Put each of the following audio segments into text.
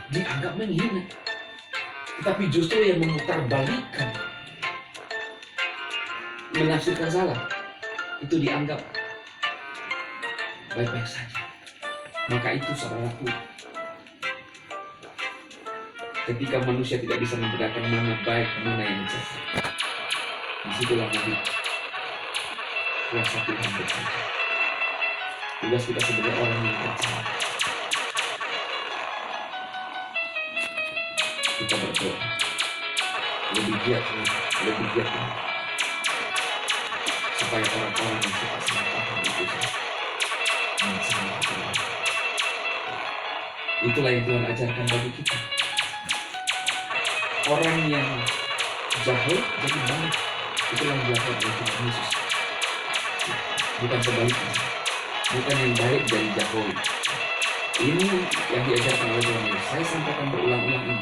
dianggap menghina. Tetapi justru yang memutarbalikkan, menafsirkan salah, itu dianggap baik-baik saja. Maka itu saudaraku, ketika manusia tidak bisa membedakan mana baik mana yang jahat, disitulah nanti kuasa Tuhan bekerja. Tugas kita sebagai orang yang percaya, kita berdoa lebih giat lagi, supaya orang-orang yang suka salah paham itu mensalah. Itulah yang Tuhan ajarkan bagi kita. Orang yang jahil jadi baik, itulah yang dilakukan oleh Tuhan Yesus. Bukan sebaliknya, bukan yang baik dari jahil. Ini yang diajarkan oleh Tuhan Yesus. Saya sampaikan berulang-ulang ini,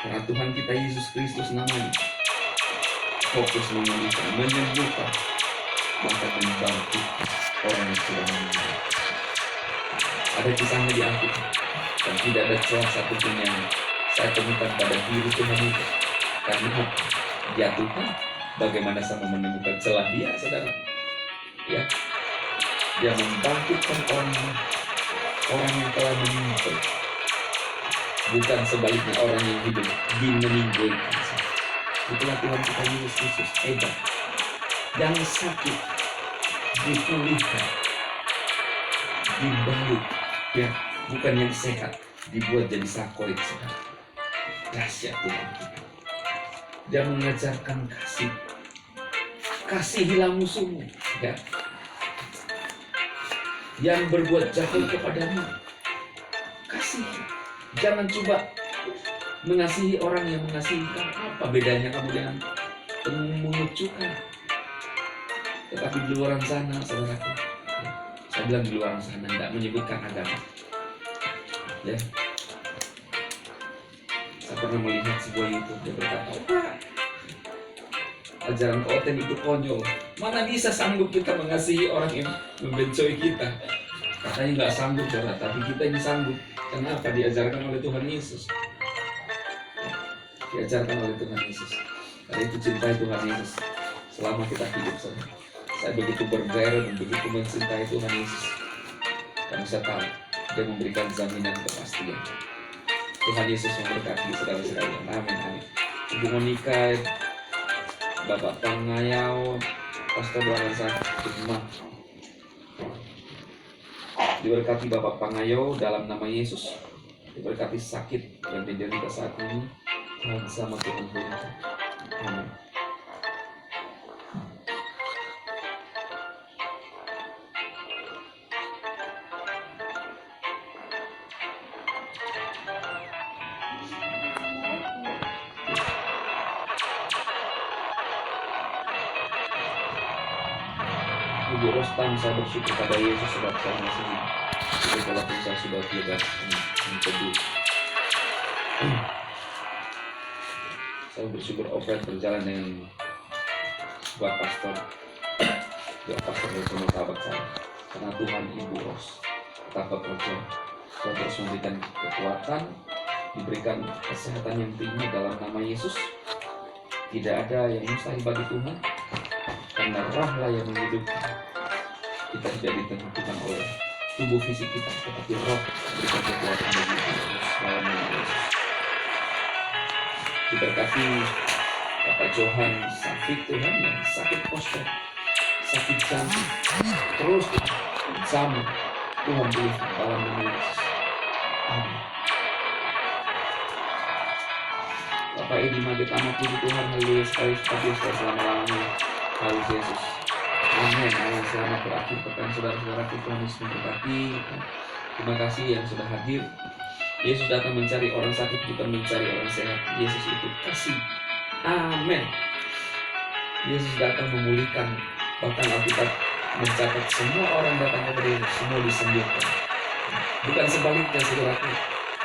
karena Tuhan kita Yesus Kristus namanya fokus memulihkan, menyembuhkan, bahkan membantu orang yang sudah meninggal. Ada kisahnya di Alkitab, dan tidak ada celah satupun yang saya temukan pada diri Tuhan itu. Karena dia Tuhan, bagaimana sama menemukan celah dia, saudara? Ya, dia membangkitkan orang yang telah meninggal, bukan sebaliknya orang yang hidup meninggalkan. Itulah Tuhan kita Yesus Kristus, hebat. Yang sakit dipulihkan, dibalut, ya, bukan yang sehat dibuat jadi sakoid, saudara. Dahsyat Tuhan kita. Dia mengajarkan kasih. Kasihilah musuhmu, ya. Yang berbuat jahat kepadamu, kasih. Jangan coba mengasihi orang yang mengasihi kamu. Apa bedanya kamu dengan pemungut cukai? Tetapi di luar sana, saudaraku, ya, saya bilang di luar sana, tidak menyebutkan agama. Ya, saya pernah melihat sebuah YouTube, dia berkata, ajaran Oten itu konyol. Mana bisa sanggup kita mengasihi orang yang membencoi kita? Katanya nggak sanggup, saudara, tapi kita ini sanggup. Kenapa? Diajarkan oleh Tuhan Yesus. Diajarkan oleh Tuhan Yesus. Karena itu cintai Tuhan Yesus selama kita hidup, saudara. Saya begitu bergairah dan begitu mencintai Tuhan Yesus, karena saya tahu Dia memberikan jaminan kepastian. Tuhan Yesus memberkati saudara-saudara. Amin, amin. Ibu Monika, Bapak Pangayau, Pastor Baransa, diberkati Bapak Pangayau dalam nama Yesus. Diberkati sakit yang diderita saat ini, Tuhan sama Tuhan berkati. Amin. Ibu Rostan, saya bersyukur pada Yesus sebab saya masih hidup. Walaupun saya sudah tidak menteduh. Saya bersyukur operasi berjalan dengan buat pastor bersama sahabat saya. Karena Tuhan Ibu Ros tetap bekerja. Saya terus memberikan kekuatan, diberikan kesehatan yang tinggi dalam nama Yesus. Tidak ada yang mustahil bagi Tuhan, karena rohlah yang menghidupkan. Kita tidak ditentukan oleh tubuh fisik kita, tetapi roh berikan kekuatan bagi kita dalam nama Yesus. Diberkati Bapak Johan sakit, Tuhan, yang sakit prostat, sakit jantung, terus sama Tuhan pulihkan dalam nama Yesus. Amin. Bapak Edi Magit amat puji Tuhan, haleluya sekali selama-lamanya. Haleluya Yesus. Amin. Amin. Selamat berakhir pekan saudara-saudara, Tuhan Yesus memberkati. Terima kasih yang sudah hadir. Yesus datang mencari orang sakit, bukan mencari orang sehat. Yesus itu kasih. Amin. Yesus datang memulihkan. Bahkan Alkitab mencatat semua orang datang kepada Yesus, semua disembuhkan. Bukan sebaliknya, saudaraku,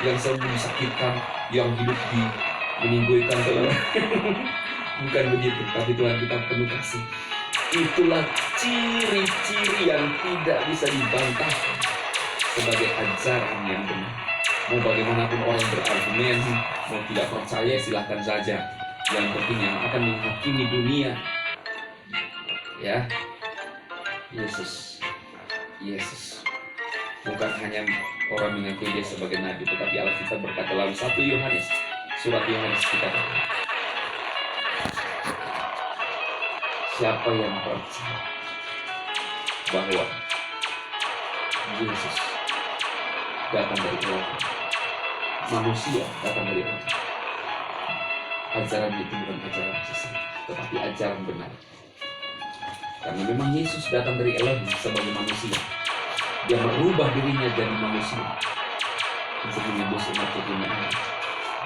yang sembuh disakitkan, yang hidup meninggoikan, saudara. Bukan begitu, tapi Tuhan kita penuh kasih. Itulah ciri-ciri yang tidak bisa dibantahkan sebagai ajaran yang benar. Mau bagaimanapun orang berargumen, mau tidak percaya silahkan saja. Yang penting yang akan menghakimi dunia, ya, Yesus. Bukan hanya orang mengakui dia sebagai nabi, tetapi Alkitab berkata dalam 1 Yohanes, surat Yohanes dikatakan, siapa yang percaya bahwa Yesus datang dari Allah, manusia datang dari Allah, ajaran itu bukan ajaran sesat, tetapi ajaran benar. Karena memang Yesus datang dari Elohim sebagai manusia. Dia merubah dirinya jadi manusia untuk menebus umat dunia.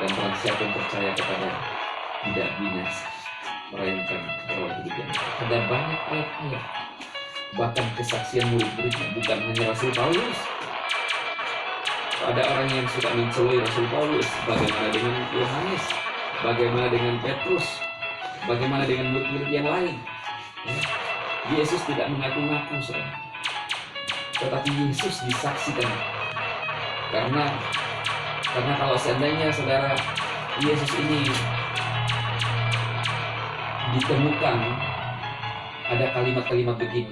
Dan barang siapa yang percaya kepada tidak binasa, melainkan beroleh hidup yang kekal. Ada banyak ayat-ayat, bahkan kesaksian murid-muridnya, bukan hanya Rasul Paulus. Ada orang yang suka menceloi Rasul Paulus, bagaimana dengan Yohanes, bagaimana dengan Petrus, bagaimana dengan murid-murid yang lain. Yesus tidak mengaku-ngaku, saudara, tetapi Yesus disaksikan. Karena kalau seandainya saudara Yesus ini ditemukan ada kalimat-kalimat begini,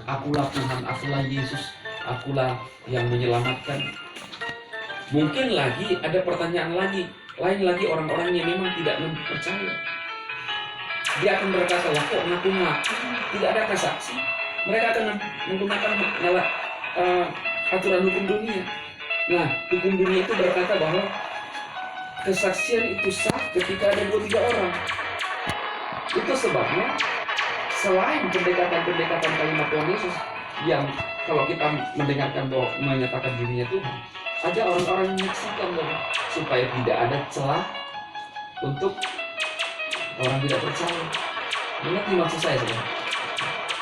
akulah Tuhan, akulah Yesus, akulah yang menyelamatkan, mungkin lagi ada pertanyaan lain lagi orang-orang yang memang tidak percaya. Dia akan berkata, lah kok ngaku-ngaku, tidak ada saksi. Mereka akan menggunakan aturan hukum dunia. Nah, hukum dunia itu berkata bahwa kesaksian itu sah ketika ada 2-3 orang. Itu sebabnya selain pendekatan kalimat Tuhan Yesus yang kalau kita mendengarkan bahwa menyatakan dirinya Tuhan, ada orang-orang yang menyaksikan bahwa supaya tidak ada celah untuk orang tidak percaya. Mengerti maksud saya, saudara?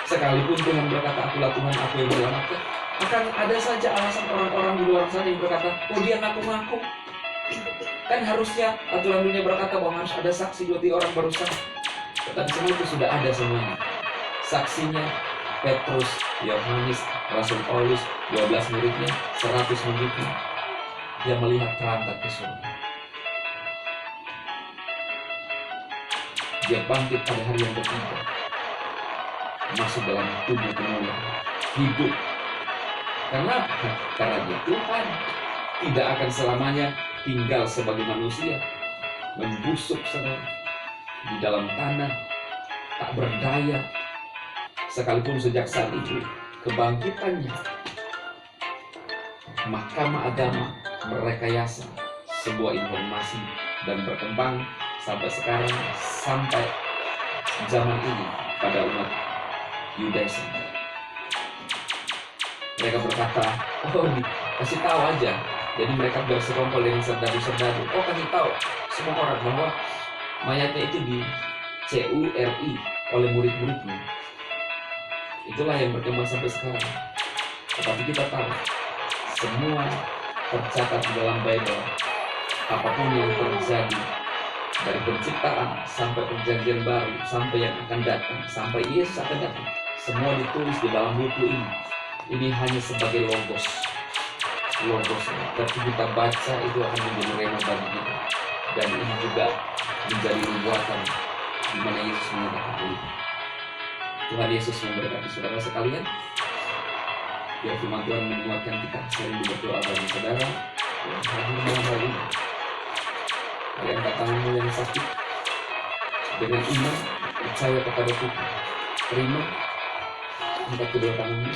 Sekalipun Tuhan berkata, akulah Tuhan, aku yang menyelamatkan, akan ada saja alasan orang-orang di luar sana yang berkata, oh dia ngaku-ngaku. Kan harusnya aturan dunia berkata bahwa harus ada saksi 2-3 orang baru sah. Tetapi semua itu sudah ada semuanya. Saksinya Petrus, Yohanes, Rasul Paulus, 12 muridnya, 100 muridnya. Dia melihat terangkat ke surga. Dia bangkit pada hari yang ketiga, masuk dalam tubuh penuh hidup. Karena dia Tuhan, tidak akan selamanya tinggal sebagai manusia, membusuk di dalam tanah, tak berdaya. Sekalipun sejak saat itu kebangkitannya, Mahkamah Agama merekayasa sebuah informasi dan berkembang sampai sekarang, sampai zaman ini pada umat Yudaism. Mereka berkata, oh kasih tahu aja. Jadi mereka bersekongkol dengan serdadu-serdadu. Oh kasih tahu semua orang bahwa mayatnya itu di CURI oleh murid-muridnya. Itulah yang berkembang sampai sekarang. Tetapi kita tahu semua tercatat di dalam Bible. Apapun yang terjadi dari penciptaan sampai perjanjian baru, sampai yang akan datang, sampai Yesus akan datang, semua ditulis di dalam buku ini. Ini hanya sebagai logos. Tapi kita baca itu akan menjadi rema bagi kita. Dan ini juga menjadi nubuatan di mana Yesus menyatakan itu. Tuhan Yesus memberkati saudara sekalian. Biar firman Tuhan menguatkan kita sering berdoa bagi saudara yang hadir malam hari ini. Mari angkat tanganmu yang sakit dengan iman, percaya kepada Tuhan. Terima, angkat kedua tanganmu.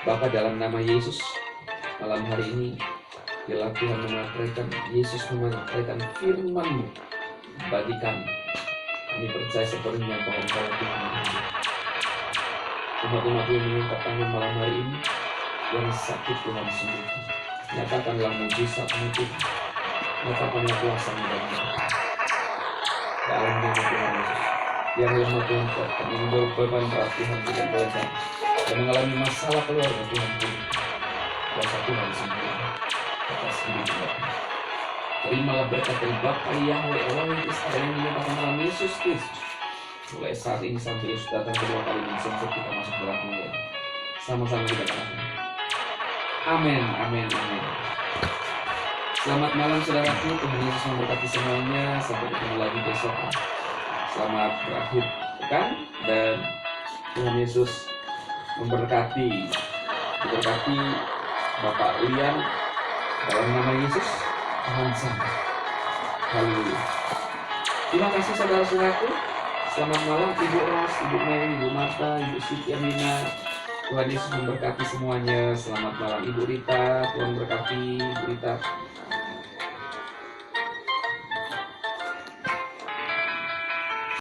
Bapa, dalam nama Yesus, malam hari ini biarlah Tuhan menyatakan, Yesus menyatakan firman-Mu bagi kami. Kami percaya sepenuhnya bahwa Engkau Tuhan. Umat-umat yang mengangkat tangan malam hari ini, yang sakit Tuhan sembuhkan. Nyatakanlah mujizat-Mu Tuhan. Nyatakanlah kuasa-Mu bagi kami. Dalam nama Tuhan Yesus, yang lemah Tuhan kuatkan, yang berbeban berat Tuhan tidak boleh, yang mengalami masalah keluarga Tuhan pun kuasa Tuhan sembuhkan atas hidup kita. Terimalah berkat dari Bapa Yahweh Elohim Israel yang dinyatakan dalam Yesus Kristus. Mulai saat ini sampai Yesus datang kedua kali, dan sampai kita masuk dalam dunia. Sama-sama kita katakan, Amin, amin, amin. Selamat malam saudaraku, Tuhan Yesus memberkati semuanya. Sampai ketemu lagi besok. Selamat berakhir pekan dan Tuhan Yesus memberkati Bapak Lian dalam nama Yesus. Tuhan sama. Haleluya. Terima kasih saudara-saudaraku. Selamat malam Ibu Ros, Ibu Mary, Ibu Marta, Ibu Siti Amina. Tuhan Yesus memberkati semuanya. Selamat malam Ibu Rita. Tuhan berkati Ibu Rita.